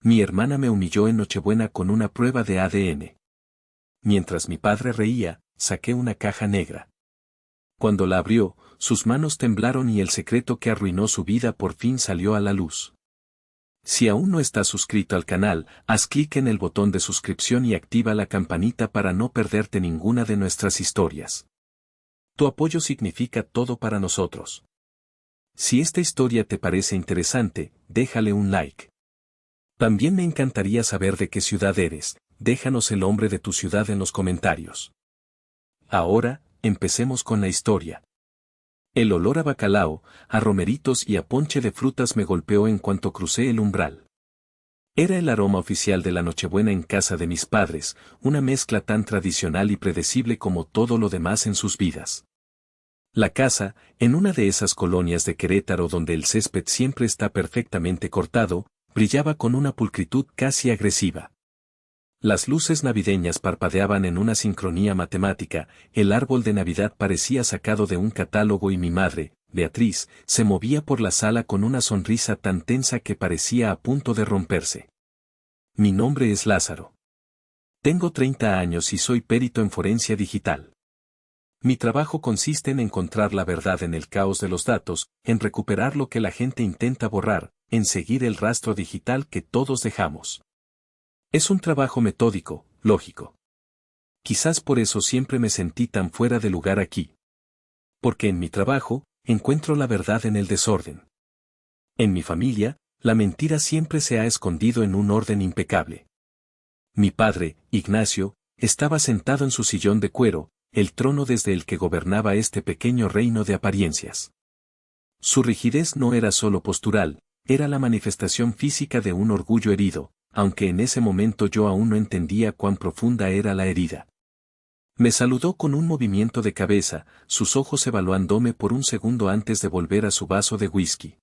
Mi hermana me humilló en Nochebuena con una prueba de ADN. Mientras mi padre reía, saqué una caja negra. Cuando la abrió, sus manos temblaron y el secreto que arruinó su vida por fin salió a la luz. Si aún no estás suscrito al canal, haz clic en el botón de suscripción y activa la campanita para no perderte ninguna de nuestras historias. Tu apoyo significa todo para nosotros. Si esta historia te parece interesante, déjale un like. También me encantaría saber de qué ciudad eres, déjanos el nombre de tu ciudad en los comentarios. Ahora, empecemos con la historia. El olor a bacalao, a romeritos y a ponche de frutas me golpeó en cuanto crucé el umbral. Era el aroma oficial de la Nochebuena en casa de mis padres, una mezcla tan tradicional y predecible como todo lo demás en sus vidas. La casa, en una de esas colonias de Querétaro donde el césped siempre está perfectamente cortado, brillaba con una pulcritud casi agresiva. Las luces navideñas parpadeaban en una sincronía matemática, el árbol de Navidad parecía sacado de un catálogo y mi madre, Beatriz, se movía por la sala con una sonrisa tan tensa que parecía a punto de romperse. Mi nombre es Lázaro. Tengo 30 años y soy perito en forencia digital. Mi trabajo consiste en encontrar la verdad en el caos de los datos, en recuperar lo que la gente intenta borrar, en seguir el rastro digital que todos dejamos. Es un trabajo metódico, lógico. Quizás por eso siempre me sentí tan fuera de lugar aquí. Porque en mi trabajo, encuentro la verdad en el desorden. En mi familia, la mentira siempre se ha escondido en un orden impecable. Mi padre, Ignacio, estaba sentado en su sillón de cuero, el trono desde el que gobernaba este pequeño reino de apariencias. Su rigidez no era solo postural, era la manifestación física de un orgullo herido, aunque en ese momento yo aún no entendía cuán profunda era la herida. Me saludó con un movimiento de cabeza, sus ojos evaluándome por un segundo antes de volver a su vaso de whisky.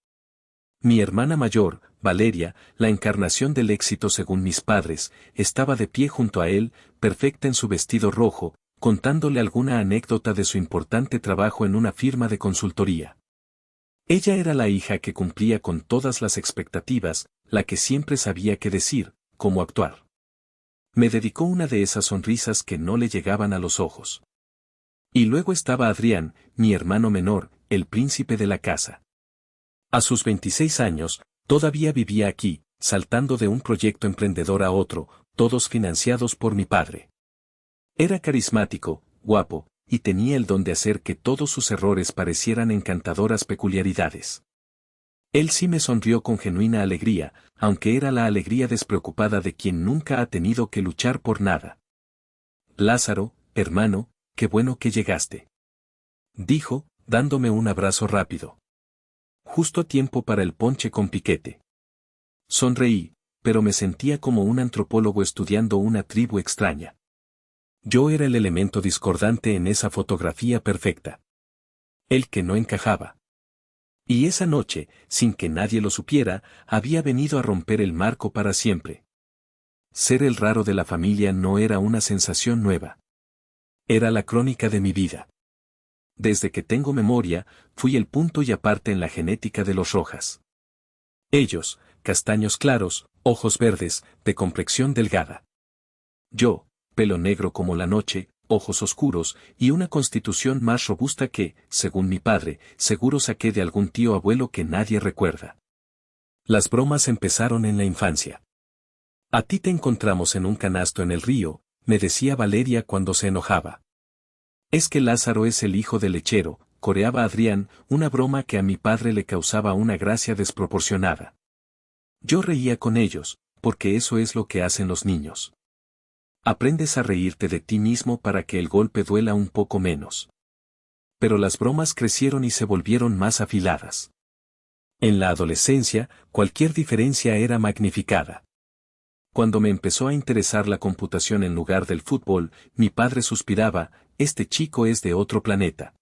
Mi hermana mayor, Valeria, la encarnación del éxito según mis padres, estaba de pie junto a él, perfecta en su vestido rojo, contándole alguna anécdota de su importante trabajo en una firma de consultoría. Ella era la hija que cumplía con todas las expectativas, la que siempre sabía qué decir, cómo actuar. Me dedicó una de esas sonrisas que no le llegaban a los ojos. Y luego estaba Adrián, mi hermano menor, el príncipe de la casa. A sus 26 años, todavía vivía aquí, saltando de un proyecto emprendedor a otro, todos financiados por mi padre. Era carismático, guapo, y tenía el don de hacer que todos sus errores parecieran encantadoras peculiaridades. Él sí me sonrió con genuina alegría, aunque era la alegría despreocupada de quien nunca ha tenido que luchar por nada. Lázaro, hermano, qué bueno que llegaste. Dijo, dándome un abrazo rápido. Justo a tiempo para el ponche con piquete. Sonreí, pero me sentía como un antropólogo estudiando una tribu extraña. Yo era el elemento discordante en esa fotografía perfecta. El que no encajaba. Y esa noche, sin que nadie lo supiera, había venido a romper el marco para siempre. Ser el raro de la familia no era una sensación nueva. Era la crónica de mi vida. Desde que tengo memoria, fui el punto y aparte en la genética de los Rojas. Ellos, castaños claros, ojos verdes, de complexión delgada. Yo, pelo negro como la noche, ojos oscuros, y una constitución más robusta que, según mi padre, seguro saqué de algún tío abuelo que nadie recuerda. Las bromas empezaron en la infancia. A ti te encontramos en un canasto en el río, me decía Valeria cuando se enojaba. Es que Lázaro es el hijo del lechero, coreaba Adrián, una broma que a mi padre le causaba una gracia desproporcionada. Yo reía con ellos, porque eso es lo que hacen los niños. Aprendes a reírte de ti mismo para que el golpe duela un poco menos. Pero las bromas crecieron y se volvieron más afiladas. En la adolescencia, cualquier diferencia era magnificada. Cuando me empezó a interesar la computación en lugar del fútbol, mi padre suspiraba, este chico es de otro planeta.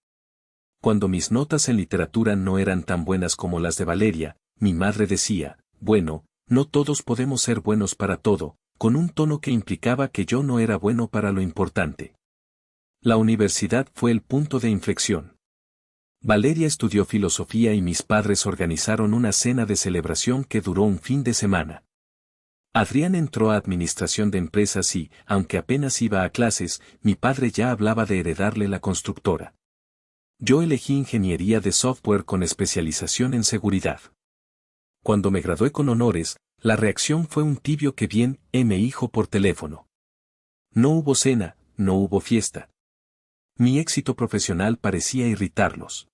Cuando mis notas en literatura no eran tan buenas como las de Valeria, mi madre decía, bueno, no todos podemos ser buenos para todo, con un tono que implicaba que yo no era bueno para lo importante. La universidad fue el punto de inflexión. Valeria estudió filosofía y mis padres organizaron una cena de celebración que duró un fin de semana. Adrián entró a administración de empresas y, aunque apenas iba a clases, mi padre ya hablaba de heredarle la constructora. Yo elegí ingeniería de software con especialización en seguridad. Cuando me gradué con honores, la reacción fue un tibio que bien, me hijo por teléfono. No hubo cena, no hubo fiesta. Mi éxito profesional parecía irritarlos.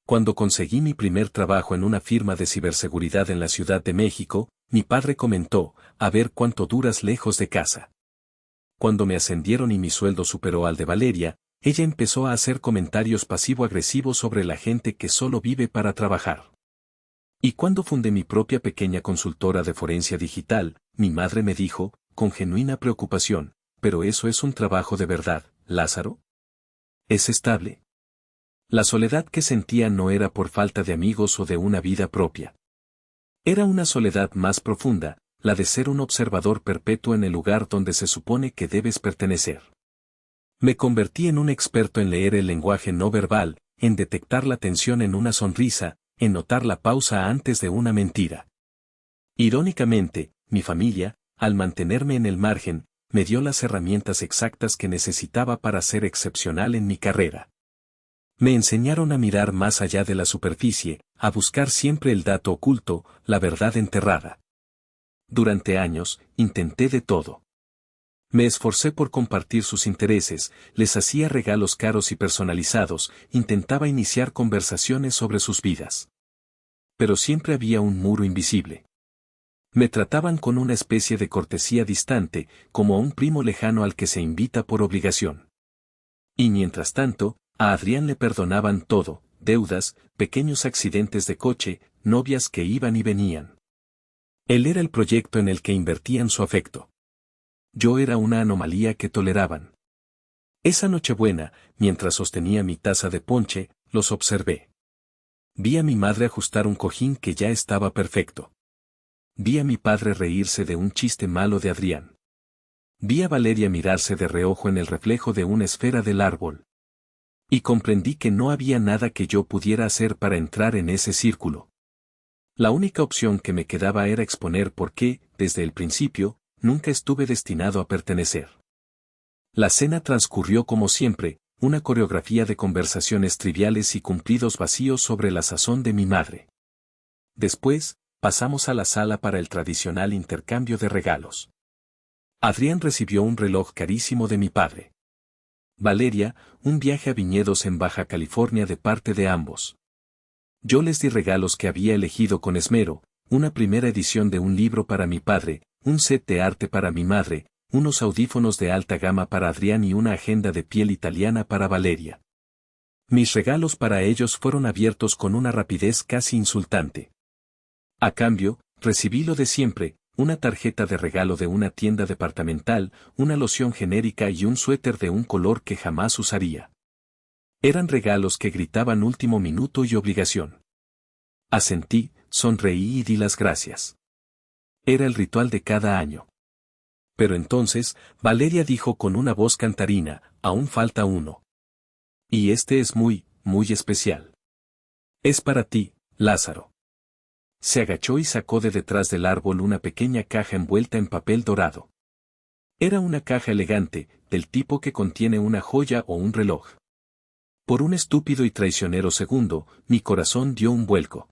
Cuando conseguí mi primer trabajo en una firma de ciberseguridad en la Ciudad de México, mi padre comentó, a ver cuánto duras lejos de casa. Cuando me ascendieron y mi sueldo superó al de Valeria, ella empezó a hacer comentarios pasivo-agresivos sobre la gente que solo vive para trabajar. Y cuando fundé mi propia pequeña consultora de forencia digital, mi madre me dijo, con genuina preocupación, ¿pero eso es un trabajo de verdad, Lázaro? ¿Es estable? La soledad que sentía no era por falta de amigos o de una vida propia. Era una soledad más profunda, la de ser un observador perpetuo en el lugar donde se supone que debes pertenecer. Me convertí en un experto en leer el lenguaje no verbal, en detectar la tensión en una sonrisa, en notar la pausa antes de una mentira. Irónicamente, mi familia, al mantenerme en el margen, me dio las herramientas exactas que necesitaba para ser excepcional en mi carrera. Me enseñaron a mirar más allá de la superficie, a buscar siempre el dato oculto, la verdad enterrada. Durante años, intenté de todo. Me esforcé por compartir sus intereses, les hacía regalos caros y personalizados, intentaba iniciar conversaciones sobre sus vidas. Pero siempre había un muro invisible. Me trataban con una especie de cortesía distante, como a un primo lejano al que se invita por obligación. Y mientras tanto, a Adrián le perdonaban todo, deudas, pequeños accidentes de coche, novias que iban y venían. Él era el proyecto en el que invertían su afecto. Yo era una anomalía que toleraban. Esa Nochebuena, mientras sostenía mi taza de ponche, los observé. Vi a mi madre ajustar un cojín que ya estaba perfecto. Vi a mi padre reírse de un chiste malo de Adrián. Vi a Valeria mirarse de reojo en el reflejo de una esfera del árbol. Y comprendí que no había nada que yo pudiera hacer para entrar en ese círculo. La única opción que me quedaba era exponer por qué, desde el principio, nunca estuve destinado a pertenecer. La cena transcurrió como siempre, una coreografía de conversaciones triviales y cumplidos vacíos sobre la sazón de mi madre. Después, pasamos a la sala para el tradicional intercambio de regalos. Adrián recibió un reloj carísimo de mi padre. Valeria, un viaje a viñedos en Baja California de parte de ambos. Yo les di regalos que había elegido con esmero, una primera edición de un libro para mi padre, un set de arte para mi madre, unos audífonos de alta gama para Adrián y una agenda de piel italiana para Valeria. Mis regalos para ellos fueron abiertos con una rapidez casi insultante. A cambio, recibí lo de siempre, una tarjeta de regalo de una tienda departamental, una loción genérica y un suéter de un color que jamás usaría. Eran regalos que gritaban último minuto y obligación. Asentí, sonreí y di las gracias. Era el ritual de cada año. Pero entonces, Valeria dijo con una voz cantarina, aún falta uno. Y este es muy, muy especial. Es para ti, Lázaro. Se agachó y sacó de detrás del árbol una pequeña caja envuelta en papel dorado. Era una caja elegante, del tipo que contiene una joya o un reloj. Por un estúpido y traicionero segundo, mi corazón dio un vuelco.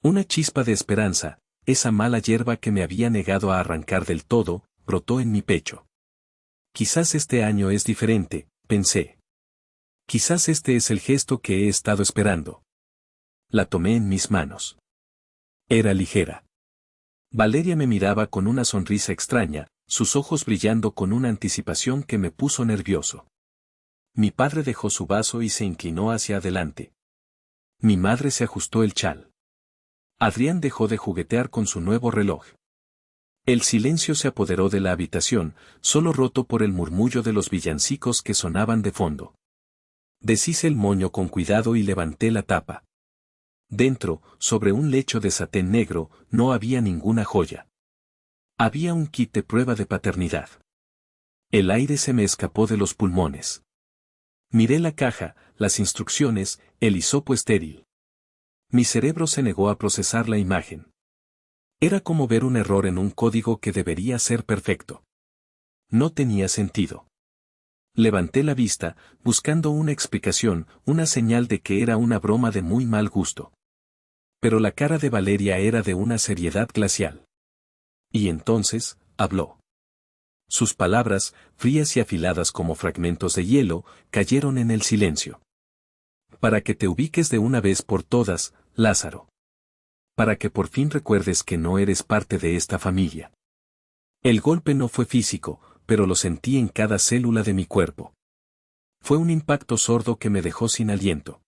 Una chispa de esperanza, esa mala hierba que me había negado a arrancar del todo, brotó en mi pecho. Quizás este año es diferente, pensé. Quizás este es el gesto que he estado esperando. La tomé en mis manos. Era ligera. Valeria me miraba con una sonrisa extraña, sus ojos brillando con una anticipación que me puso nervioso. Mi padre dejó su vaso y se inclinó hacia adelante. Mi madre se ajustó el chal. Adrián dejó de juguetear con su nuevo reloj. El silencio se apoderó de la habitación, solo roto por el murmullo de los villancicos que sonaban de fondo. Deshice el moño con cuidado y levanté la tapa. Dentro, sobre un lecho de satén negro, no había ninguna joya. Había un kit de prueba de paternidad. El aire se me escapó de los pulmones. Miré la caja, las instrucciones, el hisopo estéril. Mi cerebro se negó a procesar la imagen. Era como ver un error en un código que debería ser perfecto. No tenía sentido. Levanté la vista, buscando una explicación, una señal de que era una broma de muy mal gusto. Pero la cara de Valeria era de una seriedad glacial. Y entonces, habló. Sus palabras, frías y afiladas como fragmentos de hielo, cayeron en el silencio. Para que te ubiques de una vez por todas, Lázaro. Para que por fin recuerdes que no eres parte de esta familia. El golpe no fue físico, pero lo sentí en cada célula de mi cuerpo. Fue un impacto sordo que me dejó sin aliento.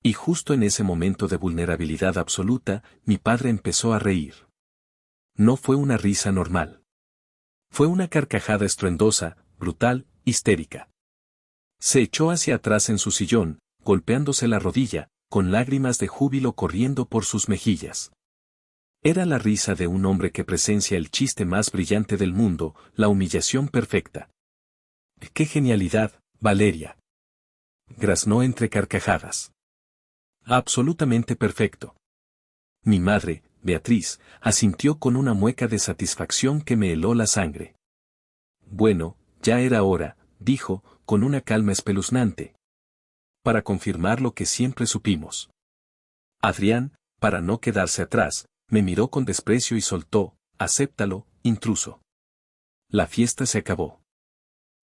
Y justo en ese momento de vulnerabilidad absoluta, mi padre empezó a reír. No fue una risa normal. Fue una carcajada estruendosa, brutal, histérica. Se echó hacia atrás en su sillón, golpeándose la rodilla, con lágrimas de júbilo corriendo por sus mejillas. Era la risa de un hombre que presencia el chiste más brillante del mundo, la humillación perfecta. ¡Qué genialidad, Valeria! Graznó entre carcajadas. Absolutamente perfecto. Mi madre, Beatriz, asintió con una mueca de satisfacción que me heló la sangre. Bueno, ya era hora, dijo, con una calma espeluznante. Para confirmar lo que siempre supimos. Adrián, para no quedarse atrás, me miró con desprecio y soltó, acéptalo, intruso. La fiesta se acabó.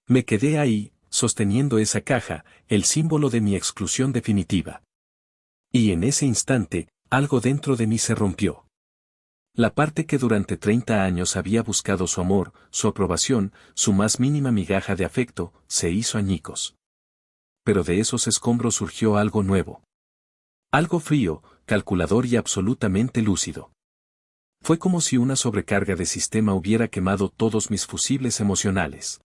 Me quedé ahí, sosteniendo esa caja, el símbolo de mi exclusión definitiva. Y en ese instante, algo dentro de mí se rompió. La parte que durante 30 años había buscado su amor, su aprobación, su más mínima migaja de afecto, se hizo añicos. Pero de esos escombros surgió algo nuevo. Algo frío, calculador y absolutamente lúcido. Fue como si una sobrecarga de sistema hubiera quemado todos mis fusibles emocionales.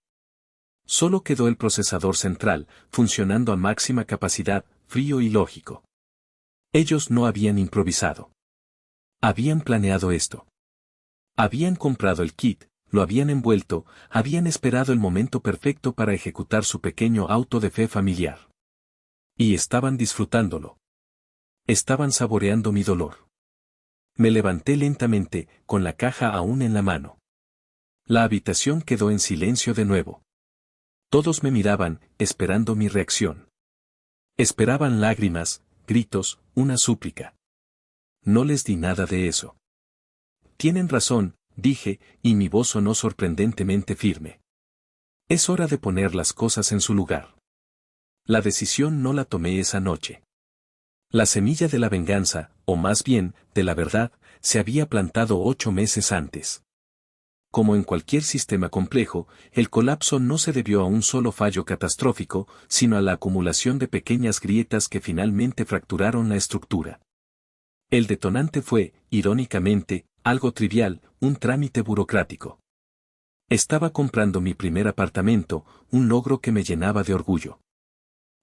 Solo quedó el procesador central, funcionando a máxima capacidad, frío y lógico. Ellos no habían improvisado. Habían planeado esto. Habían comprado el kit, lo habían envuelto, habían esperado el momento perfecto para ejecutar su pequeño auto de fe familiar. Y estaban disfrutándolo. Estaban saboreando mi dolor. Me levanté lentamente, con la caja aún en la mano. La habitación quedó en silencio de nuevo. Todos me miraban, esperando mi reacción. Esperaban lágrimas, gritos, una súplica. No les di nada de eso. Tienen razón, dije, y mi voz sonó sorprendentemente firme. Es hora de poner las cosas en su lugar. La decisión no la tomé esa noche. La semilla de la venganza, o más bien, de la verdad, se había plantado 8 meses antes. Como en cualquier sistema complejo, el colapso no se debió a un solo fallo catastrófico, sino a la acumulación de pequeñas grietas que finalmente fracturaron la estructura. El detonante fue, irónicamente, algo trivial, un trámite burocrático. Estaba comprando mi primer apartamento, un logro que me llenaba de orgullo.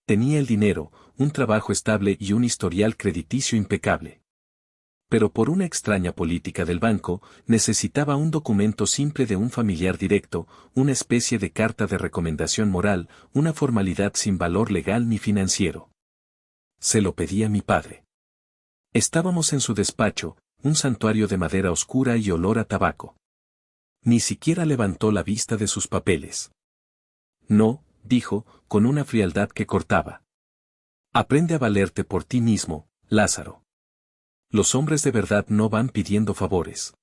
Tenía el dinero, un trabajo estable y un historial crediticio impecable. Pero por una extraña política del banco, necesitaba un documento simple de un familiar directo, una especie de carta de recomendación moral, una formalidad sin valor legal ni financiero. Se lo pedí a mi padre. Estábamos en su despacho, un santuario de madera oscura y olor a tabaco. Ni siquiera levantó la vista de sus papeles. No, dijo, con una frialdad que cortaba. Aprende a valerte por ti mismo, Lázaro. Los hombres de verdad no van pidiendo favores.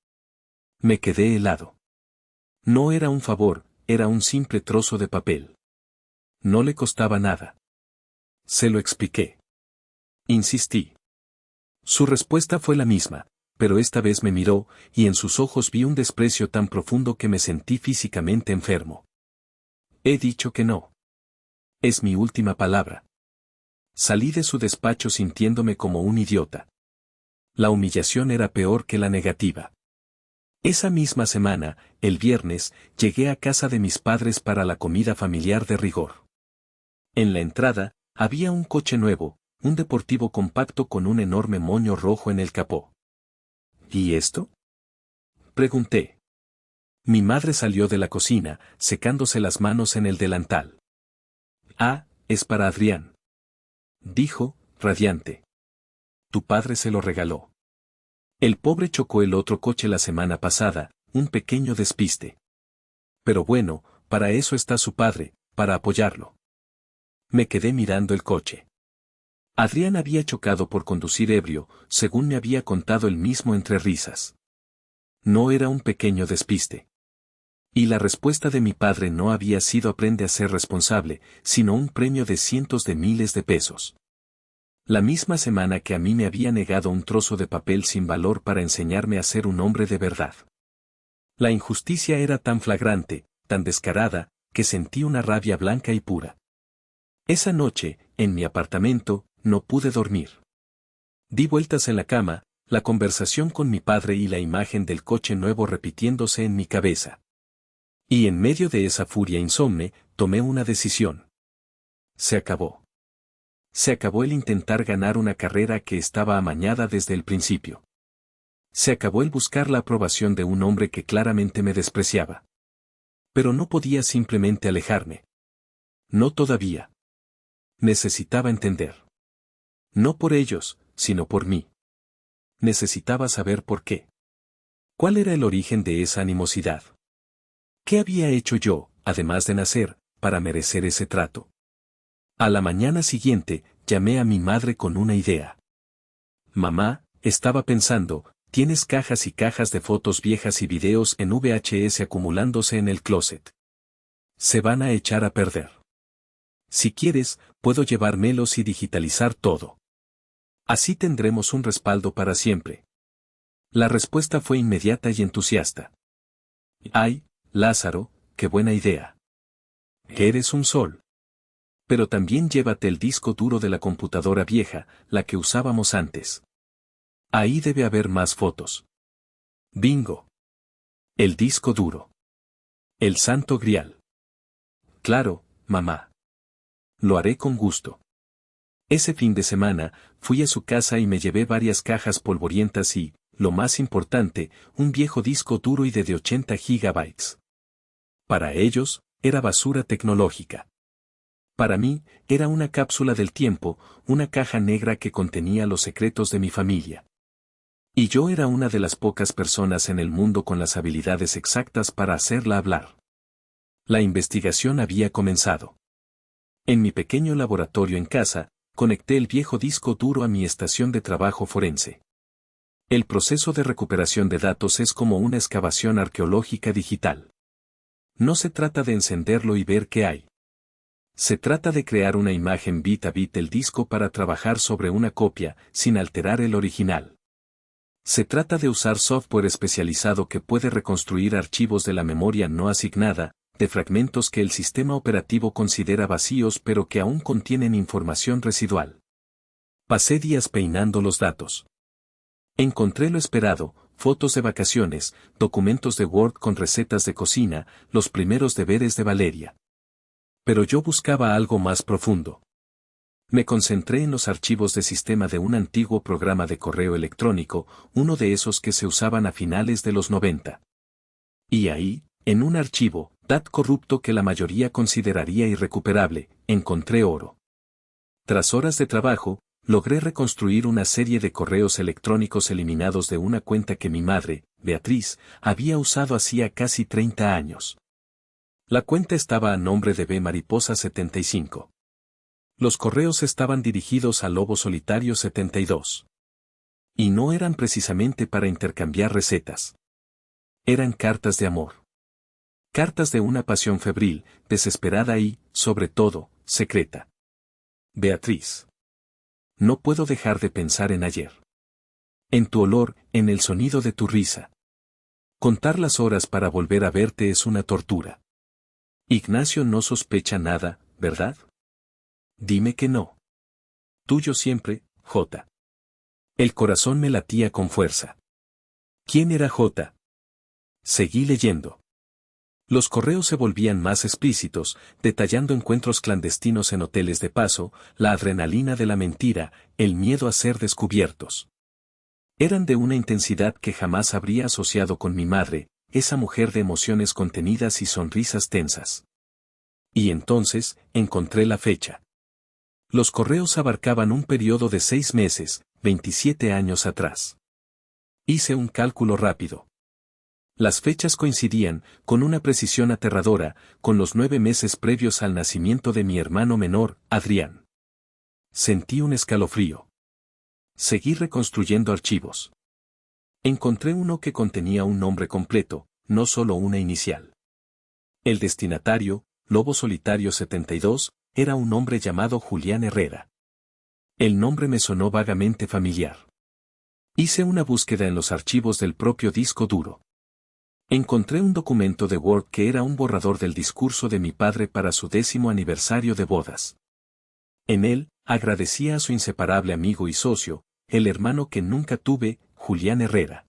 Me quedé helado. No era un favor, era un simple trozo de papel. No le costaba nada. Se lo expliqué. Insistí. Su respuesta fue la misma, pero esta vez me miró, y en sus ojos vi un desprecio tan profundo que me sentí físicamente enfermo. He dicho que no. Es mi última palabra. Salí de su despacho sintiéndome como un idiota. La humillación era peor que la negativa. Esa misma semana, el viernes, llegué a casa de mis padres para la comida familiar de rigor. En la entrada, había un coche nuevo, un deportivo compacto con un enorme moño rojo en el capó. ¿Y esto? Pregunté. Mi madre salió de la cocina, secándose las manos en el delantal. Ah, es para Adrián. Dijo, radiante. Tu padre se lo regaló. El pobre chocó el otro coche la semana pasada, un pequeño despiste. Pero bueno, para eso está su padre, para apoyarlo. Me quedé mirando el coche. Adrián había chocado por conducir ebrio, según me había contado él mismo entre risas. No era un pequeño despiste. Y la respuesta de mi padre no había sido aprende a ser responsable, sino un premio de cientos de miles de pesos. La misma semana que a mí me había negado un trozo de papel sin valor para enseñarme a ser un hombre de verdad. La injusticia era tan flagrante, tan descarada, que sentí una rabia blanca y pura. Esa noche, en mi apartamento, no pude dormir. Di vueltas en la cama, la conversación con mi padre y la imagen del coche nuevo repitiéndose en mi cabeza. Y en medio de esa furia insomne, tomé una decisión. Se acabó. Se acabó el intentar ganar una carrera que estaba amañada desde el principio. Se acabó el buscar la aprobación de un hombre que claramente me despreciaba. Pero no podía simplemente alejarme. No todavía. Necesitaba entender. No por ellos, sino por mí. Necesitaba saber por qué. ¿Cuál era el origen de esa animosidad? ¿Qué había hecho yo, además de nacer, para merecer ese trato? A la mañana siguiente, llamé a mi madre con una idea. Mamá, estaba pensando, tienes cajas y cajas de fotos viejas y videos en VHS acumulándose en el closet. Se van a echar a perder. Si quieres, puedo llevármelos y digitalizar todo. Así tendremos un respaldo para siempre. La respuesta fue inmediata y entusiasta. ¡Ay, Lázaro, qué buena idea! Eres un sol. Pero también llévate el disco duro de la computadora vieja, la que usábamos antes. Ahí debe haber más fotos. Bingo. El disco duro. El santo grial. Claro, mamá. Lo haré con gusto. Ese fin de semana, fui a su casa y me llevé varias cajas polvorientas y, lo más importante, un viejo disco duro y de 80 gigabytes. Para ellos, era basura tecnológica. Para mí, era una cápsula del tiempo, una caja negra que contenía los secretos de mi familia. Y yo era una de las pocas personas en el mundo con las habilidades exactas para hacerla hablar. La investigación había comenzado. En mi pequeño laboratorio en casa, conecté el viejo disco duro a mi estación de trabajo forense. El proceso de recuperación de datos es como una excavación arqueológica digital. No se trata de encenderlo y ver qué hay. Se trata de crear una imagen bit a bit del disco para trabajar sobre una copia, sin alterar el original. Se trata de usar software especializado que puede reconstruir archivos de la memoria no asignada, de fragmentos que el sistema operativo considera vacíos pero que aún contienen información residual. Pasé días peinando los datos. Encontré lo esperado, fotos de vacaciones, documentos de Word con recetas de cocina, los primeros deberes de Valeria. Pero yo buscaba algo más profundo. Me concentré en los archivos de sistema de un antiguo programa de correo electrónico, uno de esos que se usaban a finales de los 90. Y ahí, en un archivo, DAT corrupto que la mayoría consideraría irrecuperable, encontré oro. Tras horas de trabajo, logré reconstruir una serie de correos electrónicos eliminados de una cuenta que mi madre, Beatriz, había usado hacía casi 30 años. La cuenta estaba a nombre de B. Mariposa 75. Los correos estaban dirigidos a Lobo Solitario 72. Y no eran precisamente para intercambiar recetas. Eran cartas de amor. Cartas de una pasión febril, desesperada y, sobre todo, secreta. Beatriz. No puedo dejar de pensar en ayer. En tu olor, en el sonido de tu risa. Contar las horas para volver a verte es una tortura. Ignacio no sospecha nada, ¿verdad? Dime que no. Tuyo siempre, J. El corazón me latía con fuerza. ¿Quién era J? Seguí leyendo. Los correos se volvían más explícitos, detallando encuentros clandestinos en hoteles de paso, la adrenalina de la mentira, el miedo a ser descubiertos. Eran de una intensidad que jamás habría asociado con mi madre, esa mujer de emociones contenidas y sonrisas tensas. Y entonces, encontré la fecha. Los correos abarcaban un periodo de 6 meses, 27 años atrás. Hice un cálculo rápido. Las fechas coincidían, con una precisión aterradora, con los 9 meses previos al nacimiento de mi hermano menor, Adrián. Sentí un escalofrío. Seguí reconstruyendo archivos. Encontré uno que contenía un nombre completo, no solo una inicial. El destinatario, Lobo Solitario 72, era un hombre llamado Julián Herrera. El nombre me sonó vagamente familiar. Hice una búsqueda en los archivos del propio disco duro. Encontré un documento de Word que era un borrador del discurso de mi padre para su 10º aniversario de bodas. En él, agradecía a su inseparable amigo y socio, el hermano que nunca tuve, Julián Herrera.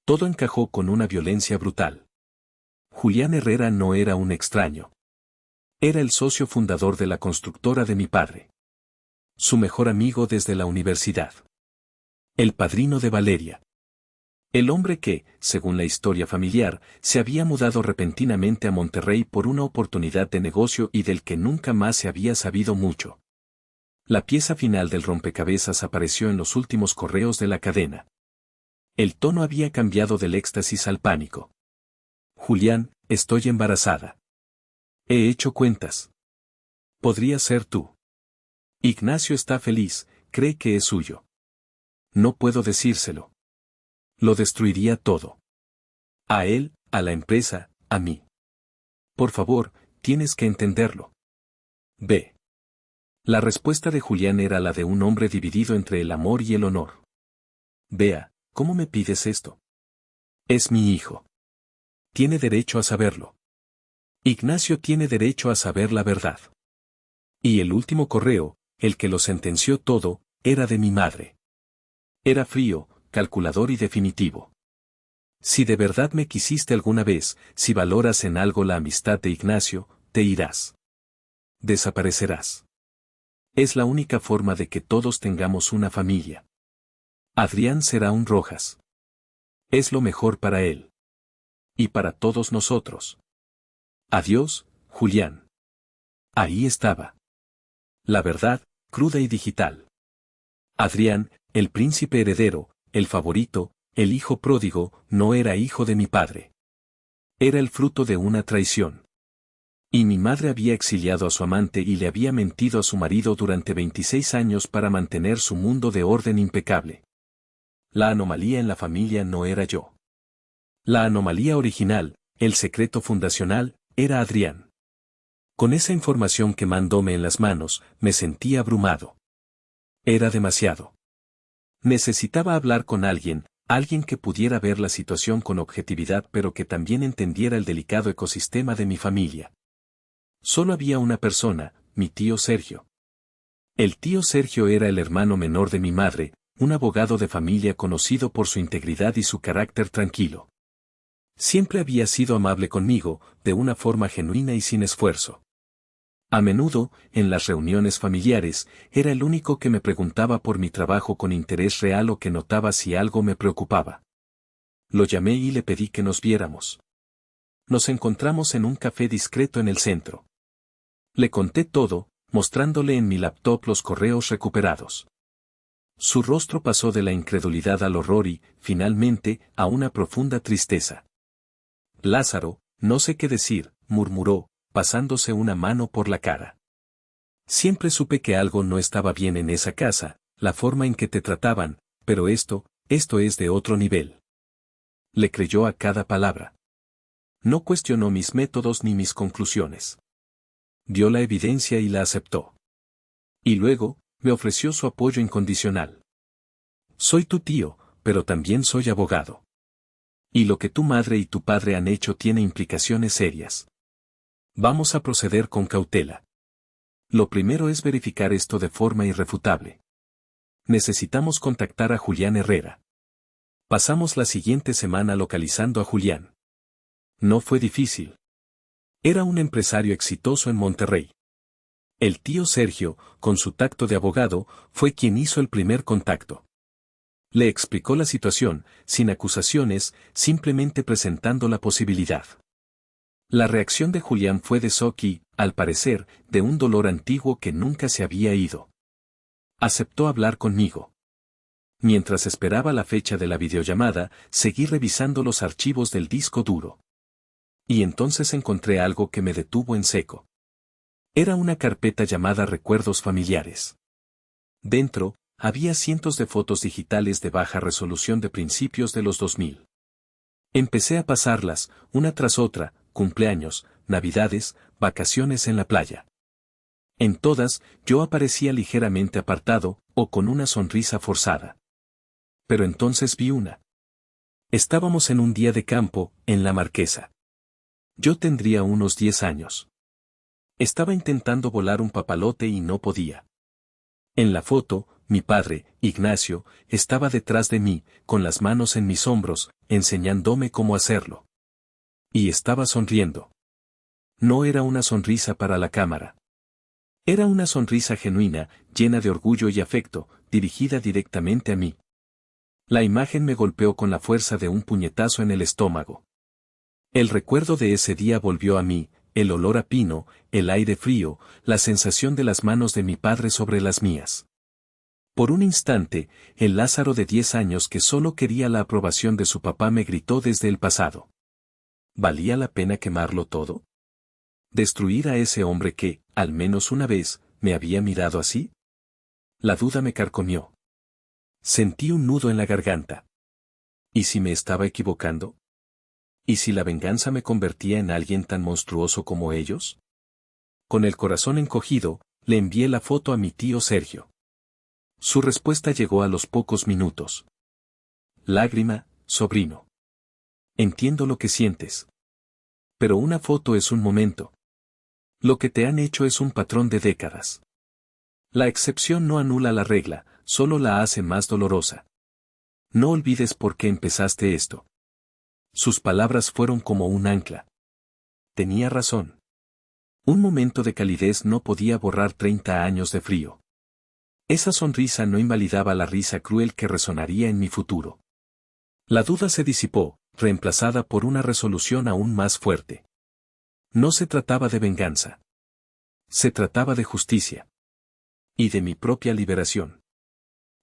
Todo encajó con una violencia brutal. Julián Herrera no era un extraño. Era el socio fundador de la constructora de mi padre. Su mejor amigo desde la universidad. El padrino de Valeria. El hombre que, según la historia familiar, se había mudado repentinamente a Monterrey por una oportunidad de negocio y del que nunca más se había sabido mucho. La pieza final del rompecabezas apareció en los últimos correos de la cadena. El tono había cambiado del éxtasis al pánico. Julián, estoy embarazada. He hecho cuentas. Podría ser tú. Ignacio está feliz, cree que es suyo. No puedo decírselo. Lo destruiría todo. A él, a la empresa, a mí. Por favor, tienes que entenderlo. B. La respuesta de Julián era la de un hombre dividido entre el amor y el honor. Bea, ¿cómo me pides esto? Es mi hijo. Tiene derecho a saberlo. Ignacio tiene derecho a saber la verdad. Y el último correo, el que lo sentenció todo, era de mi madre. Era frío, calculador y definitivo. Si de verdad me quisiste alguna vez, si valoras en algo la amistad de Ignacio, te irás. Desaparecerás. Es la única forma de que todos tengamos una familia. Adrián será un Rojas. Es lo mejor para él. Y para todos nosotros. Adiós, Julián. Ahí estaba. La verdad, cruda y digital. Adrián, el príncipe heredero, el favorito, el hijo pródigo, no era hijo de mi padre. Era el fruto de una traición. Y mi madre había exiliado a su amante y le había mentido a su marido durante 26 años para mantener su mundo de orden impecable. La anomalía en la familia no era yo. La anomalía original, el secreto fundacional, era Adrián. Con esa información quemándome en las manos, me sentí abrumado. Era demasiado. Necesitaba hablar con alguien, alguien que pudiera ver la situación con objetividad pero que también entendiera el delicado ecosistema de mi familia. Solo había una persona, mi tío Sergio. El tío Sergio era el hermano menor de mi madre, un abogado de familia conocido por su integridad y su carácter tranquilo. Siempre había sido amable conmigo, de una forma genuina y sin esfuerzo. A menudo, en las reuniones familiares, era el único que me preguntaba por mi trabajo con interés real o que notaba si algo me preocupaba. Lo llamé y le pedí que nos viéramos. Nos encontramos en un café discreto en el centro. Le conté todo, mostrándole en mi laptop los correos recuperados. Su rostro pasó de la incredulidad al horror y, finalmente, a una profunda tristeza. Lázaro, no sé qué decir, murmuró, pasándose una mano por la cara. Siempre supe que algo no estaba bien en esa casa, la forma en que te trataban, pero esto es de otro nivel. Le creyó a cada palabra. No cuestionó mis métodos ni mis conclusiones. Vio la evidencia y la aceptó. Y luego, me ofreció su apoyo incondicional. Soy tu tío, pero también soy abogado. Y lo que tu madre y tu padre han hecho tiene implicaciones serias. Vamos a proceder con cautela. Lo primero es verificar esto de forma irrefutable. Necesitamos contactar a Julián Herrera. Pasamos la siguiente semana localizando a Julián. No fue difícil. Era un empresario exitoso en Monterrey. El tío Sergio, con su tacto de abogado, fue quien hizo el primer contacto. Le explicó la situación, sin acusaciones, simplemente presentando la posibilidad. La reacción de Julián fue de shock y, al parecer, de un dolor antiguo que nunca se había ido. Aceptó hablar conmigo. Mientras esperaba la fecha de la videollamada, seguí revisando los archivos del disco duro. Y entonces encontré algo que me detuvo en seco. Era una carpeta llamada Recuerdos Familiares. Dentro, había cientos de fotos digitales de baja resolución de principios de los 2000. Empecé a pasarlas, una tras otra, cumpleaños, navidades, vacaciones en la playa. En todas, yo aparecía ligeramente apartado, o con una sonrisa forzada. Pero entonces vi una. Estábamos en un día de campo, en la Marquesa. Yo tendría unos 10 años. Estaba intentando volar un papalote y no podía. En la foto, mi padre, Ignacio, estaba detrás de mí, con las manos en mis hombros, enseñándome cómo hacerlo. Y estaba sonriendo. No era una sonrisa para la cámara. Era una sonrisa genuina, llena de orgullo y afecto, dirigida directamente a mí. La imagen me golpeó con la fuerza de un puñetazo en el estómago. El recuerdo de ese día volvió a mí, el olor a pino, el aire frío, la sensación de las manos de mi padre sobre las mías. Por un instante, el Lázaro de 10 años que solo quería la aprobación de su papá me gritó desde el pasado. ¿Valía la pena quemarlo todo? ¿Destruir a ese hombre que, al menos una vez, me había mirado así? La duda me carcomió. Sentí un nudo en la garganta. ¿Y si me estaba equivocando? ¿Y si la venganza me convertía en alguien tan monstruoso como ellos? Con el corazón encogido, le envié la foto a mi tío Sergio. Su respuesta llegó a los pocos minutos. Lágrima, sobrino. Entiendo lo que sientes. Pero una foto es un momento. Lo que te han hecho es un patrón de décadas. La excepción no anula la regla, solo la hace más dolorosa. No olvides por qué empezaste esto. Sus palabras fueron como un ancla. Tenía razón. Un momento de calidez no podía borrar 30 años de frío. Esa sonrisa no invalidaba la risa cruel que resonaría en mi futuro. La duda se disipó, reemplazada por una resolución aún más fuerte. No se trataba de venganza. Se trataba de justicia. Y de mi propia liberación.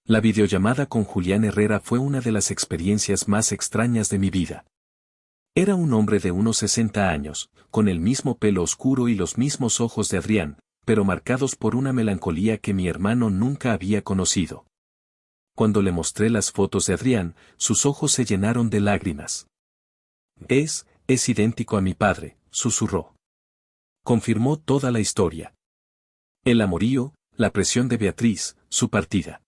La videollamada con Julián Herrera fue una de las experiencias más extrañas de mi vida. Era un hombre de unos 60 años, con el mismo pelo oscuro y los mismos ojos de Adrián, pero marcados por una melancolía que mi hermano nunca había conocido. Cuando le mostré las fotos de Adrián, sus ojos se llenaron de lágrimas. Es idéntico a mi padre, susurró. Confirmó toda la historia. El amorío, la presión de Beatriz, su partida.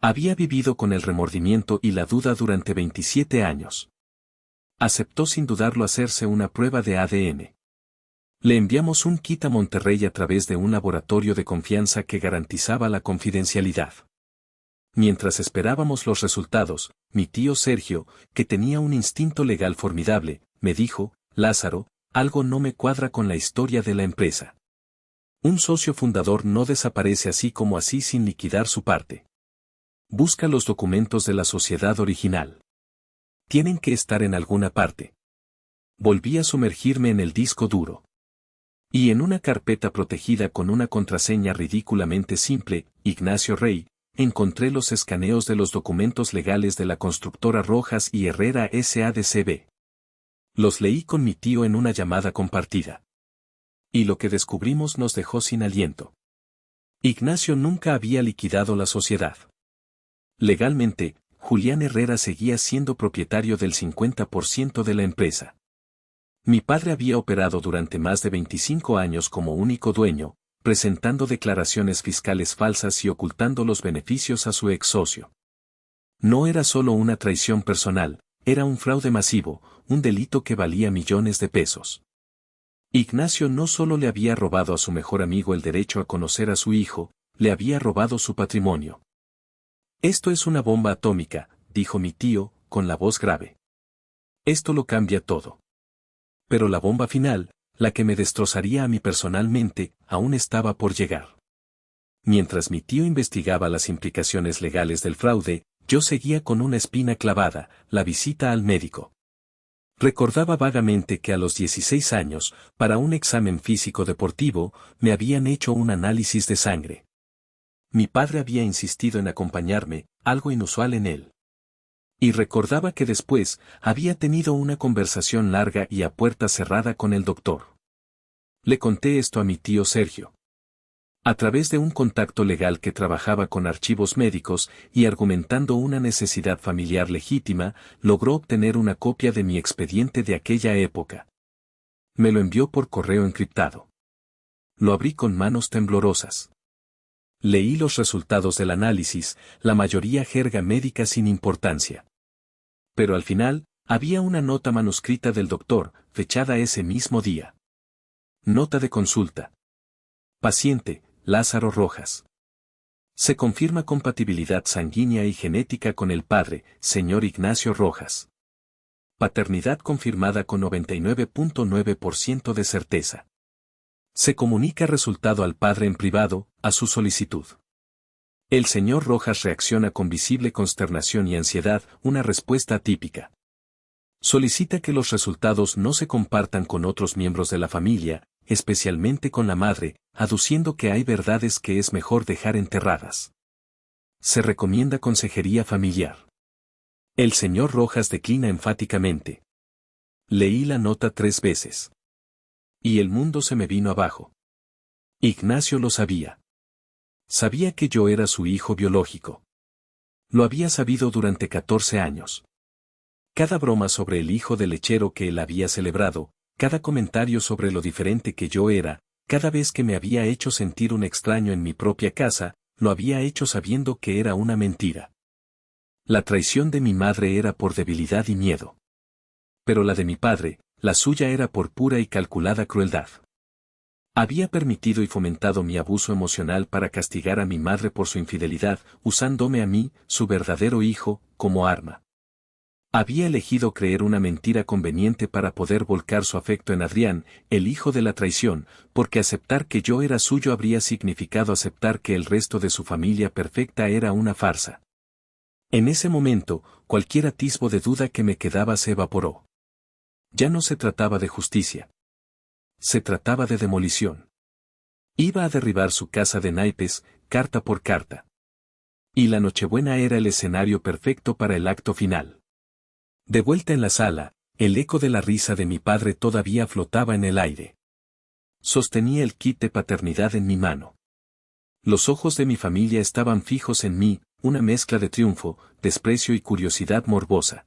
Había vivido con el remordimiento y la duda durante 27 años. Aceptó sin dudarlo hacerse una prueba de ADN. Le enviamos un kit a Monterrey a través de un laboratorio de confianza que garantizaba la confidencialidad. Mientras esperábamos los resultados, mi tío Sergio, que tenía un instinto legal formidable, me dijo, Lázaro, algo no me cuadra con la historia de la empresa. Un socio fundador no desaparece así como así sin liquidar su parte. Busca los documentos de la sociedad original. Tienen que estar en alguna parte. Volví a sumergirme en el disco duro. Y en una carpeta protegida con una contraseña ridículamente simple, Ignacio Rey, encontré los escaneos de los documentos legales de la constructora Rojas y Herrera S.A.D.C.B. Los leí con mi tío en una llamada compartida. Y lo que descubrimos nos dejó sin aliento. Ignacio nunca había liquidado la sociedad. Legalmente, Julián Herrera seguía siendo propietario del 50% de la empresa. Mi padre había operado durante más de 25 años como único dueño, presentando declaraciones fiscales falsas y ocultando los beneficios a su ex socio. No era solo una traición personal, era un fraude masivo, un delito que valía millones de pesos. Ignacio no solo le había robado a su mejor amigo el derecho a conocer a su hijo, le había robado su patrimonio. Esto es una bomba atómica, dijo mi tío, con la voz grave. Esto lo cambia todo. Pero la bomba final, la que me destrozaría a mí personalmente, aún estaba por llegar. Mientras mi tío investigaba las implicaciones legales del fraude, yo seguía con una espina clavada, la visita al médico. Recordaba vagamente que a los 16 años, para un examen físico deportivo, me habían hecho un análisis de sangre. Mi padre había insistido en acompañarme, algo inusual en él. Y recordaba que después había tenido una conversación larga y a puerta cerrada con el doctor. Le conté esto a mi tío Sergio. A través de un contacto legal que trabajaba con archivos médicos y argumentando una necesidad familiar legítima, logró obtener una copia de mi expediente de aquella época. Me lo envió por correo encriptado. Lo abrí con manos temblorosas. Leí los resultados del análisis, la mayoría jerga médica sin importancia. Pero al final, había una nota manuscrita del doctor, fechada ese mismo día. Nota de consulta. Paciente, Lázaro Rojas. Se confirma compatibilidad sanguínea y genética con el padre, señor Ignacio Rojas. Paternidad confirmada con 99.9% de certeza. Se comunica resultado al padre en privado, a su solicitud. El señor Rojas reacciona con visible consternación y ansiedad, una respuesta atípica. Solicita que los resultados no se compartan con otros miembros de la familia, especialmente con la madre, aduciendo que hay verdades que es mejor dejar enterradas. Se recomienda consejería familiar. El señor Rojas declina enfáticamente. Leí la nota 3 veces. Y el mundo se me vino abajo. Ignacio lo sabía. Sabía que yo era su hijo biológico. Lo había sabido durante 14 años. Cada broma sobre el hijo del lechero que él había celebrado, cada comentario sobre lo diferente que yo era, cada vez que me había hecho sentir un extraño en mi propia casa, lo había hecho sabiendo que era una mentira. La traición de mi madre era por debilidad y miedo. Pero la de mi padre, la suya era por pura y calculada crueldad. Había permitido y fomentado mi abuso emocional para castigar a mi madre por su infidelidad, usándome a mí, su verdadero hijo, como arma. Había elegido creer una mentira conveniente para poder volcar su afecto en Adrián, el hijo de la traición, porque aceptar que yo era suyo habría significado aceptar que el resto de su familia perfecta era una farsa. En ese momento, cualquier atisbo de duda que me quedaba se evaporó. Ya no se trataba de justicia. Se trataba de demolición. Iba a derribar su casa de naipes, carta por carta. Y la Nochebuena era el escenario perfecto para el acto final. De vuelta en la sala, el eco de la risa de mi padre todavía flotaba en el aire. Sostenía el kit de paternidad en mi mano. Los ojos de mi familia estaban fijos en mí, una mezcla de triunfo, desprecio y curiosidad morbosa.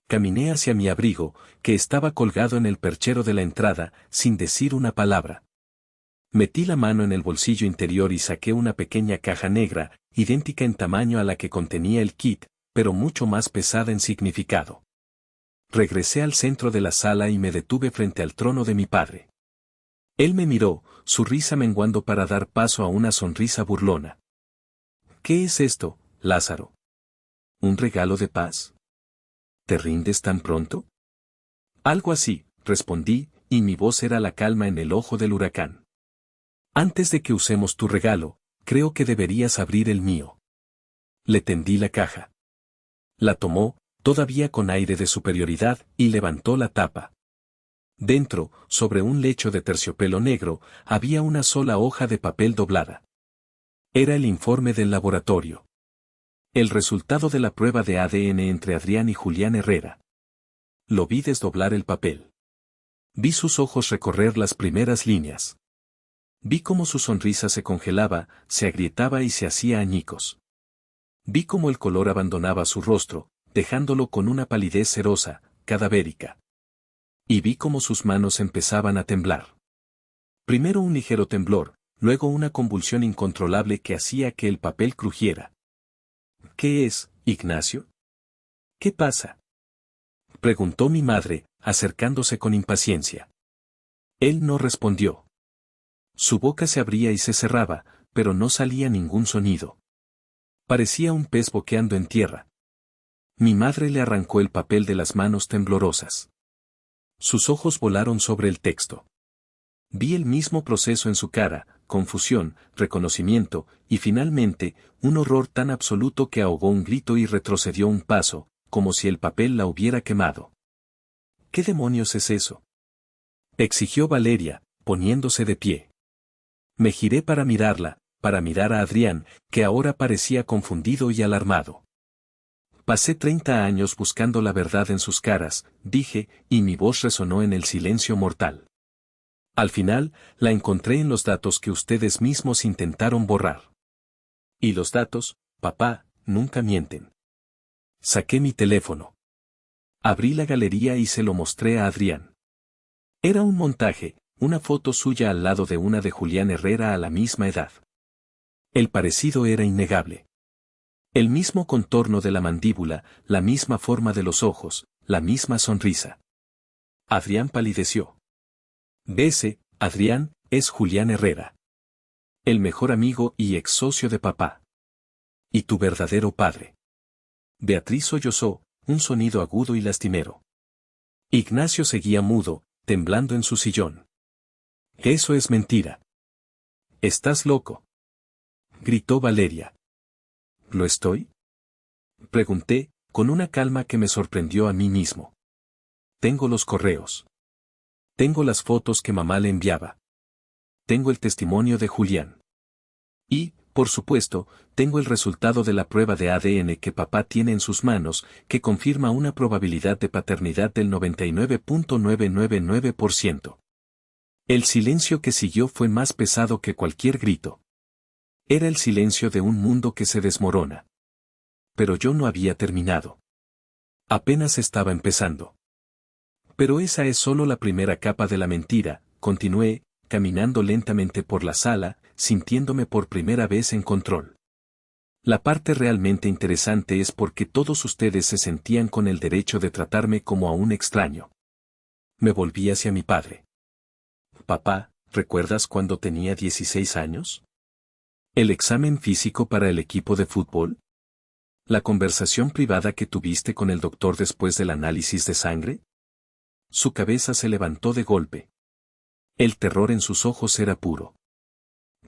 Caminé hacia mi abrigo, que estaba colgado en el perchero de la entrada, sin decir una palabra. Metí la mano en el bolsillo interior y saqué una pequeña caja negra, idéntica en tamaño a la que contenía el kit, pero mucho más pesada en significado. Regresé al centro de la sala y me detuve frente al trono de mi padre. Él me miró, su risa menguando para dar paso a una sonrisa burlona. ¿Qué es esto, Lázaro? ¿Un regalo de paz? ¿Te rindes tan pronto? Algo así, respondí, y mi voz era la calma en el ojo del huracán. Antes de que usemos tu regalo, creo que deberías abrir el mío. Le tendí la caja. La tomó, todavía con aire de superioridad, y levantó la tapa. Dentro, sobre un lecho de terciopelo negro, había una sola hoja de papel doblada. Era el informe del laboratorio. El resultado de la prueba de ADN entre Adrián y Julián Herrera. Lo vi desdoblar el papel. Vi sus ojos recorrer las primeras líneas. Vi cómo su sonrisa se congelaba, se agrietaba y se hacía añicos. Vi cómo el color abandonaba su rostro, dejándolo con una palidez cerosa, cadavérica. Y vi cómo sus manos empezaban a temblar. Primero un ligero temblor, luego una convulsión incontrolable que hacía que el papel crujiera. ¿Qué es, Ignacio? ¿Qué pasa? Preguntó mi madre, acercándose con impaciencia. Él no respondió. Su boca se abría y se cerraba, pero no salía ningún sonido. Parecía un pez boqueando en tierra. Mi madre le arrancó el papel de las manos temblorosas. Sus ojos volaron sobre el texto. Vi el mismo proceso en su cara, confusión, reconocimiento, y finalmente, un horror tan absoluto que ahogó un grito y retrocedió un paso, como si el papel la hubiera quemado. ¿Qué demonios es eso?, exigió Valeria, poniéndose de pie. Me giré para mirarla, para mirar a Adrián, que ahora parecía confundido y alarmado. Pasé 30 años buscando la verdad en sus caras, dije, y mi voz resonó en el silencio mortal. Al final, la encontré en los datos que ustedes mismos intentaron borrar. Y los datos, papá, nunca mienten. Saqué mi teléfono. Abrí la galería y se lo mostré a Adrián. Era un montaje, una foto suya al lado de una de Julián Herrera a la misma edad. El parecido era innegable. El mismo contorno de la mandíbula, la misma forma de los ojos, la misma sonrisa. Adrián palideció. Ese, Adrián, es Julián Herrera. El mejor amigo y ex socio de papá. Y tu verdadero padre. Beatriz sollozó, un sonido agudo y lastimero. Ignacio seguía mudo, temblando en su sillón. Eso es mentira. ¿Estás loco? Gritó Valeria. ¿Lo estoy? Pregunté, con una calma que me sorprendió a mí mismo. Tengo los correos. Tengo las fotos que mamá le enviaba. Tengo el testimonio de Julián. Y, por supuesto, tengo el resultado de la prueba de ADN que papá tiene en sus manos, que confirma una probabilidad de paternidad del 99.999%. El silencio que siguió fue más pesado que cualquier grito. Era el silencio de un mundo que se desmorona. Pero yo no había terminado. Apenas estaba empezando. Pero esa es solo la primera capa de la mentira, continué, caminando lentamente por la sala, sintiéndome por primera vez en control. La parte realmente interesante es porque todos ustedes se sentían con el derecho de tratarme como a un extraño. Me volví hacia mi padre. Papá, ¿recuerdas cuando tenía 16 años? ¿El examen físico para el equipo de fútbol? ¿La conversación privada que tuviste con el doctor después del análisis de sangre? Su cabeza se levantó de golpe. El terror en sus ojos era puro.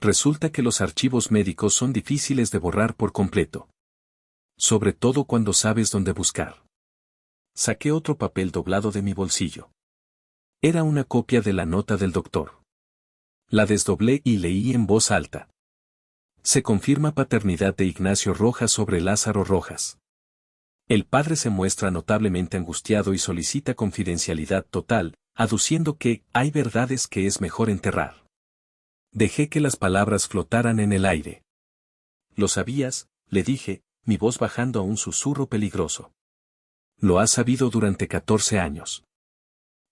Resulta que los archivos médicos son difíciles de borrar por completo. Sobre todo cuando sabes dónde buscar. Saqué otro papel doblado de mi bolsillo. Era una copia de la nota del doctor. La desdoblé y leí en voz alta. Se confirma paternidad de Ignacio Rojas sobre Lázaro Rojas. El padre se muestra notablemente angustiado y solicita confidencialidad total, aduciendo que hay verdades que es mejor enterrar. Dejé que las palabras flotaran en el aire. ¿Lo sabías?, le dije, mi voz bajando a un susurro peligroso. Lo has sabido durante 14 años.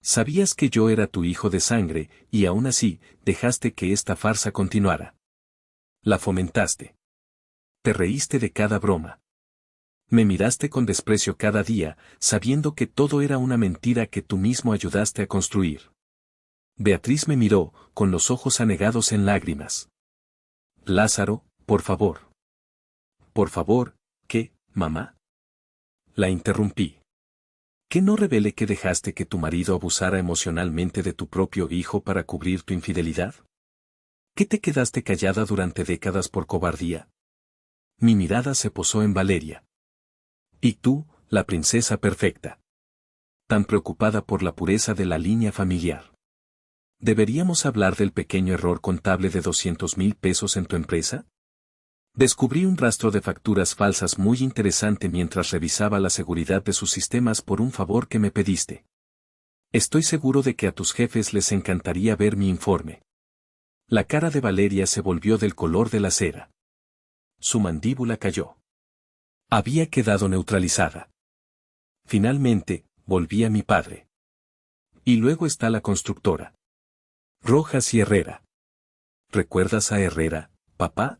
Sabías que yo era tu hijo de sangre, y aún así, dejaste que esta farsa continuara. La fomentaste. Te reíste de cada broma. Me miraste con desprecio cada día, sabiendo que todo era una mentira que tú mismo ayudaste a construir. Beatriz me miró, con los ojos anegados en lágrimas. Lázaro, por favor. Por favor, ¿qué, mamá? La interrumpí. ¿Que no revele que dejaste que tu marido abusara emocionalmente de tu propio hijo para cubrir tu infidelidad? ¿Que te quedaste callada durante décadas por cobardía? Mi mirada se posó en Valeria. Y tú, la princesa perfecta. Tan preocupada por la pureza de la línea familiar. ¿Deberíamos hablar del pequeño error contable de 200,000 pesos en tu empresa? Descubrí un rastro de facturas falsas muy interesante mientras revisaba la seguridad de sus sistemas por un favor que me pediste. Estoy seguro de que a tus jefes les encantaría ver mi informe. La cara de Valeria se volvió del color de la cera. Su mandíbula cayó. Había quedado neutralizada. Finalmente, volví a mi padre. Y luego está la constructora. Rojas y Herrera. ¿Recuerdas a Herrera, papá?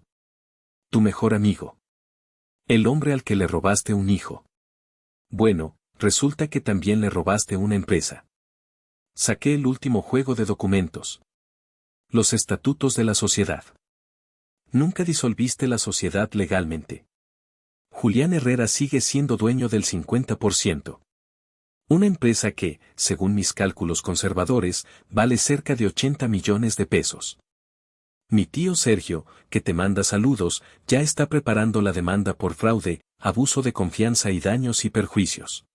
Tu mejor amigo. El hombre al que le robaste un hijo. Bueno, resulta que también le robaste una empresa. Saqué el último juego de documentos. Los estatutos de la sociedad. Nunca disolviste la sociedad legalmente. Julián Herrera sigue siendo dueño del 50%. Una empresa que, según mis cálculos conservadores, vale cerca de 80 millones de pesos. Mi tío Sergio, que te manda saludos, ya está preparando la demanda por fraude, abuso de confianza y daños y perjuicios.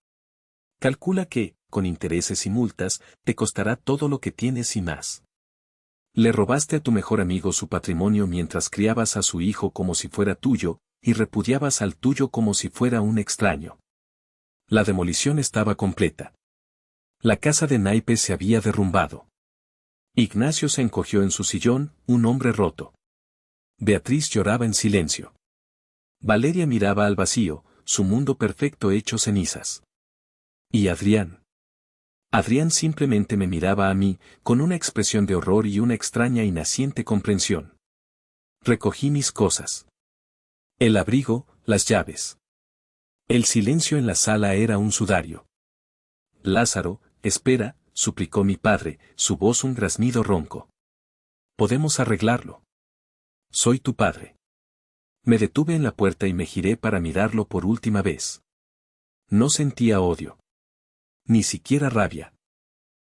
Calcula que, con intereses y multas, te costará todo lo que tienes y más. Le robaste a tu mejor amigo su patrimonio mientras criabas a su hijo como si fuera tuyo, y repudiabas al tuyo como si fuera un extraño. La demolición estaba completa. La casa de naipes se había derrumbado. Ignacio se encogió en su sillón, un hombre roto. Beatriz lloraba en silencio. Valeria miraba al vacío, su mundo perfecto hecho cenizas. ¿Y Adrián? Adrián simplemente me miraba a mí, con una expresión de horror y una extraña y naciente comprensión. Recogí mis cosas. El abrigo, las llaves. El silencio en la sala era un sudario. Lázaro, espera, suplicó mi padre, su voz un graznido ronco. Podemos arreglarlo. Soy tu padre. Me detuve en la puerta y me giré para mirarlo por última vez. No sentía odio. Ni siquiera rabia.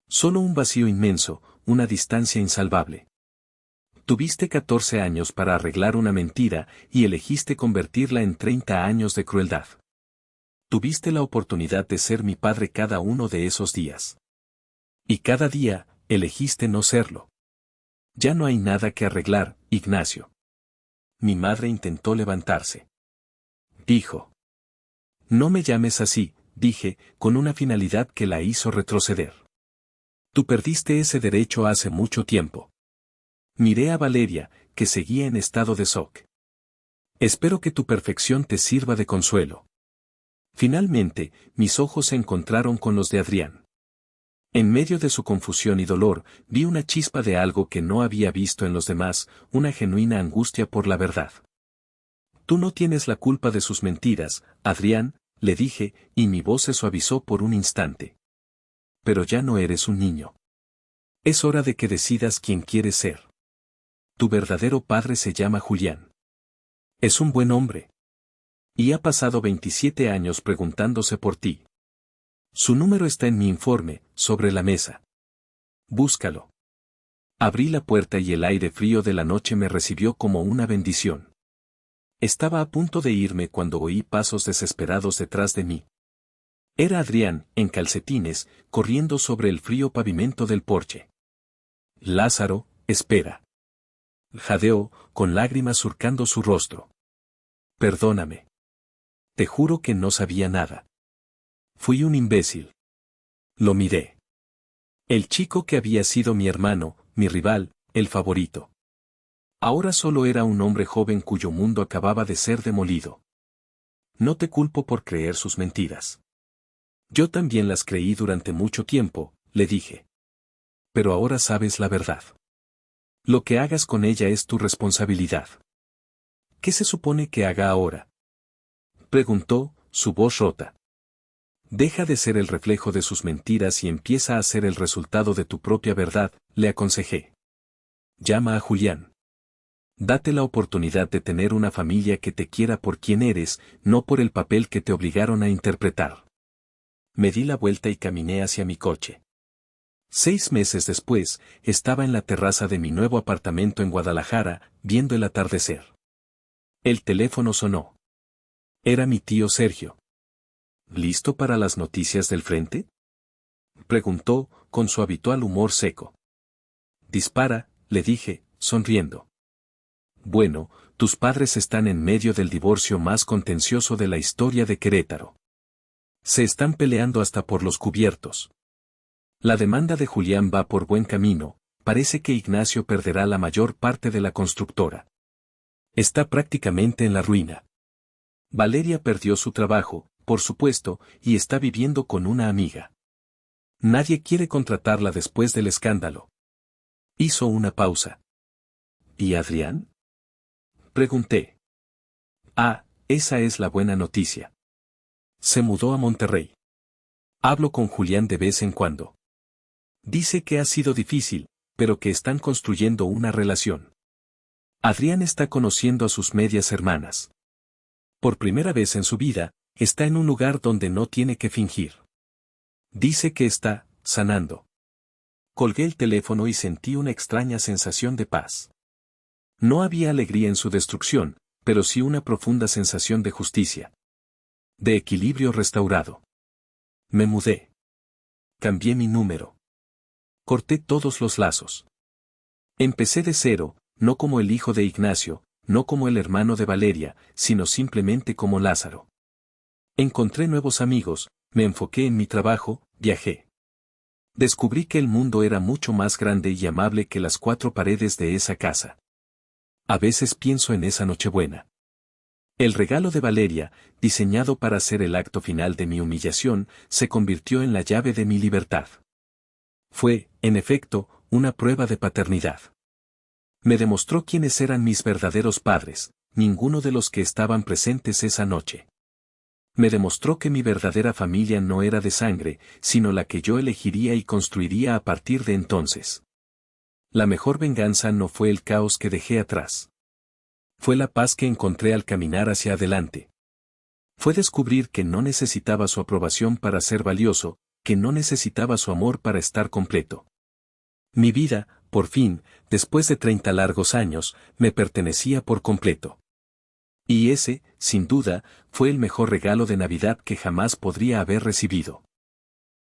Solo un vacío inmenso, una distancia insalvable. Tuviste 14 años para arreglar una mentira y elegiste convertirla en 30 años de crueldad. Tuviste la oportunidad de ser mi padre cada uno de esos días. Y cada día, elegiste no serlo. Ya no hay nada que arreglar, Ignacio. Mi madre intentó levantarse. Dijo. No me llames así, dije, con una finalidad que la hizo retroceder. Tú perdiste ese derecho hace mucho tiempo. Miré a Valeria, que seguía en estado de shock. Espero que tu perfección te sirva de consuelo. Finalmente, mis ojos se encontraron con los de Adrián. En medio de su confusión y dolor, vi una chispa de algo que no había visto en los demás, una genuina angustia por la verdad. Tú no tienes la culpa de sus mentiras, Adrián, le dije, y mi voz se suavizó por un instante. Pero ya no eres un niño. Es hora de que decidas quién quieres ser. Tu verdadero padre se llama Julián. Es un buen hombre. Y ha pasado 27 años preguntándose por ti. Su número está en mi informe, sobre la mesa. Búscalo. Abrí la puerta y el aire frío de la noche me recibió como una bendición. Estaba a punto de irme cuando oí pasos desesperados detrás de mí. Era Adrián, en calcetines, corriendo sobre el frío pavimento del porche. Lázaro, espera. Jadeó, con lágrimas surcando su rostro. Perdóname. Te juro que no sabía nada. Fui un imbécil. Lo miré. El chico que había sido mi hermano, mi rival, el favorito. Ahora solo era un hombre joven cuyo mundo acababa de ser demolido. No te culpo por creer sus mentiras. Yo también las creí durante mucho tiempo, le dije. Pero ahora sabes la verdad. Lo que hagas con ella es tu responsabilidad. ¿Qué se supone que haga ahora? Preguntó, su voz rota. Deja de ser el reflejo de sus mentiras y empieza a ser el resultado de tu propia verdad, le aconsejé. Llama a Julián. Date la oportunidad de tener una familia que te quiera por quien eres, no por el papel que te obligaron a interpretar. Me di la vuelta y caminé hacia mi coche. 6 meses después, estaba en la terraza de mi nuevo apartamento en Guadalajara, viendo el atardecer. El teléfono sonó. Era mi tío Sergio. ¿Listo para las noticias del frente? Preguntó, con su habitual humor seco. Dispara, le dije, sonriendo. Bueno, tus padres están en medio del divorcio más contencioso de la historia de Querétaro. Se están peleando hasta por los cubiertos. La demanda de Julián va por buen camino, parece que Ignacio perderá la mayor parte de la constructora. Está prácticamente en la ruina. Valeria perdió su trabajo, por supuesto, y está viviendo con una amiga. Nadie quiere contratarla después del escándalo. Hizo una pausa. ¿Y Adrián? Pregunté. Ah, esa es la buena noticia. Se mudó a Monterrey. Hablo con Julián de vez en cuando. Dice que ha sido difícil, pero que están construyendo una relación. Adrián está conociendo a sus medias hermanas. Por primera vez en su vida, está en un lugar donde no tiene que fingir. Dice que está sanando. Colgué el teléfono y sentí una extraña sensación de paz. No había alegría en su destrucción, pero sí una profunda sensación de justicia. De equilibrio restaurado. Me mudé. Cambié mi número. Corté todos los lazos. Empecé de cero, no como el hijo de Ignacio, no como el hermano de Valeria, sino simplemente como Lázaro. Encontré nuevos amigos, me enfoqué en mi trabajo, viajé. Descubrí que el mundo era mucho más grande y amable que las 4 paredes de esa casa. A veces pienso en esa Nochebuena. El regalo de Valeria, diseñado para ser el acto final de mi humillación, se convirtió en la llave de mi libertad. Fue, en efecto, una prueba de paternidad. Me demostró quiénes eran mis verdaderos padres, ninguno de los que estaban presentes esa noche. Me demostró que mi verdadera familia no era de sangre, sino la que yo elegiría y construiría a partir de entonces. La mejor venganza no fue el caos que dejé atrás. Fue la paz que encontré al caminar hacia adelante. Fue descubrir que no necesitaba su aprobación para ser valioso, que no necesitaba su amor para estar completo. Mi vida, por fin, después de 30 largos años, me pertenecía por completo. Y ese, sin duda, fue el mejor regalo de Navidad que jamás podría haber recibido.